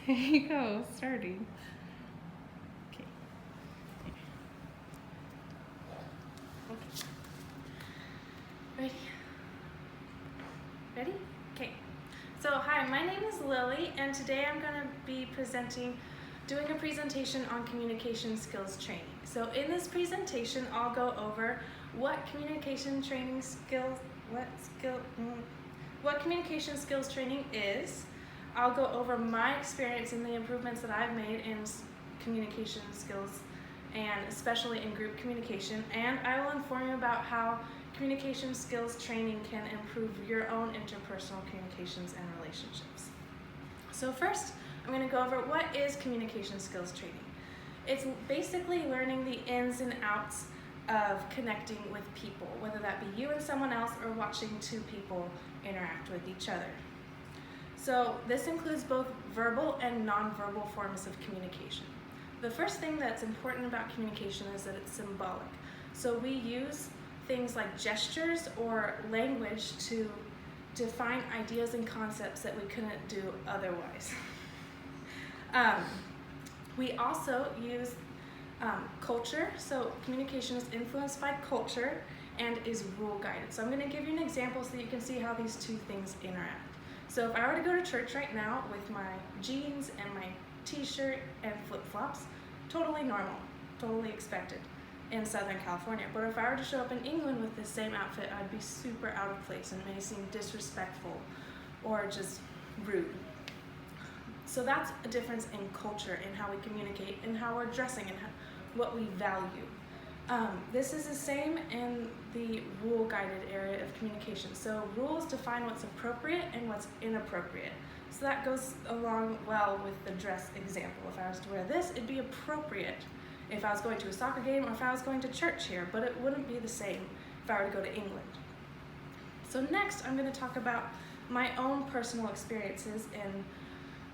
Here you go, starting. Okay. Ready? Ready? Okay. So, hi, my name is Lily, and today I'm going to be doing a presentation on communication skills training. So, in this presentation, I'll go over what communication skills training is. I'll go over my experience and the improvements that I've made in communication skills, and especially in group communication, and I will inform you about how communication skills training can improve your own interpersonal communications and relationships. So first, I'm going to go over what is communication skills training. It's basically learning the ins and outs of connecting with people, whether that be you and someone else or watching two people interact with each other. So this includes both verbal and nonverbal forms of communication. The first thing that's important about communication is that it's symbolic. So we use things like gestures or language to define ideas and concepts that we couldn't do otherwise. We also use culture. So communication is influenced by culture and is rule guided. So I'm going to give you an example so that you can see how these two things interact. So if I were to go to church right now with my jeans and my t-shirt and flip-flops, totally normal, totally expected in Southern California. But if I were to show up in England with the same outfit, I'd be super out of place and it may seem disrespectful or just rude. So that's a difference in culture, in how we communicate, and how we're dressing, and what we value. This is the same in the rule-guided area of communication. So rules define what's appropriate and what's inappropriate. So that goes along well with the dress example. If I was to wear this, it'd be appropriate if I was going to a soccer game or if I was going to church here, but it wouldn't be the same if I were to go to England. So next, I'm going to talk about my own personal experiences in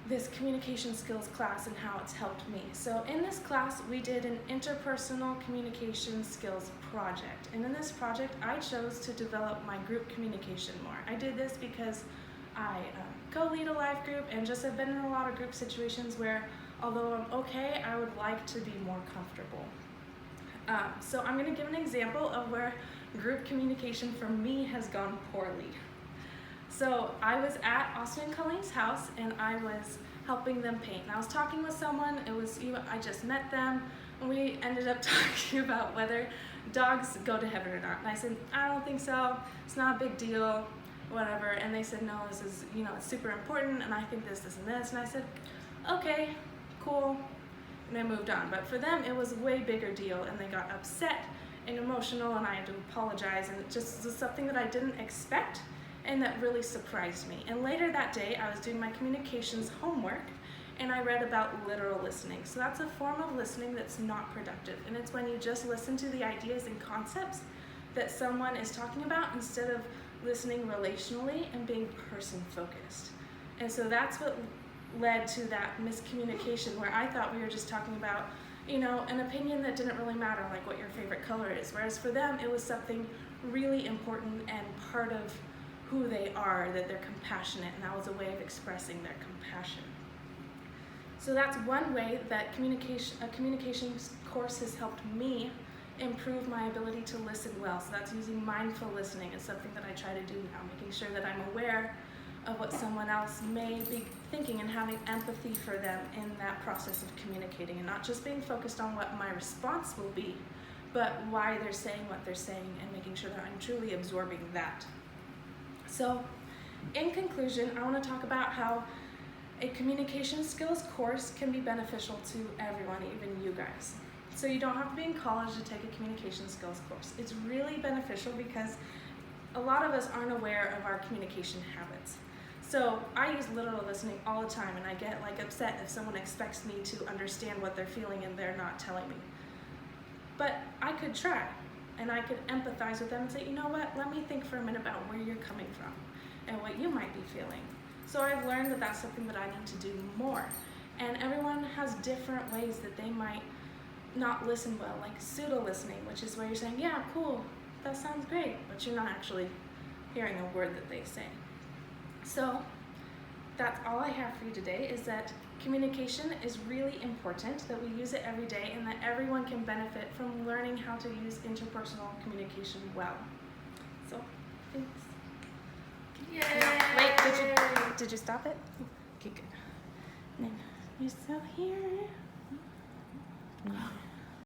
this communication skills class and how it's helped me. So in this class, we did an interpersonal communication skills project. And in this project, I chose to develop my group communication more. I did this because I co-lead a life group and just have been in a lot of group situations where, although I'm okay, I would like to be more comfortable. So I'm going to give an example of where group communication for me has gone poorly. So I was at Austin and Colleen's house and I was helping them paint. And I was talking with someone, I just met them, and we ended up talking about whether dogs go to heaven or not. And I said, I don't think so, it's not a big deal, whatever. And they said, no, this is, it's super important, and I think this, and this. And I said, okay, cool, and I moved on. But for them, it was a way bigger deal, and they got upset and emotional, and I had to apologize, and it just was something that I didn't expect, and that really surprised me. And later that day, I was doing my communications homework, and I read about literal listening. So that's a form of listening that's not productive, and it's when you just listen to the ideas and concepts that someone is talking about instead of listening relationally and being person-focused. And so that's what led to that miscommunication where I thought we were just talking about, an opinion that didn't really matter, like what your favorite color is, whereas for them, it was something really important and part of who they are, that they're compassionate, and that was a way of expressing their compassion. So that's one way that a communication course has helped me improve my ability to listen well. So that's using mindful listening. It's something that I try to do now, making sure that I'm aware of what someone else may be thinking and having empathy for them in that process of communicating, and not just being focused on what my response will be, but why they're saying what they're saying, and making sure that I'm truly absorbing that. So, in conclusion, I want to talk about how a communication skills course can be beneficial to everyone, even you guys. So you don't have to be in college to take a communication skills course. It's really beneficial because a lot of us aren't aware of our communication habits. So I use literal listening all the time, and I get upset if someone expects me to understand what they're feeling and they're not telling me. But I could try. And I could empathize with them and say, you know what, let me think for a minute about where you're coming from and what you might be feeling. So I've learned that that's something that I need to do more. And everyone has different ways that they might not listen well, like pseudo-listening, which is where you're saying, yeah, cool, that sounds great, but you're not actually hearing a word that they say. So that's all I have for you today, is that communication is really important, that we use it every day, and that everyone can benefit from learning how to use interpersonal communication well. So, thanks. Yay! Wait, did you stop it? Okay, good. And then you still here?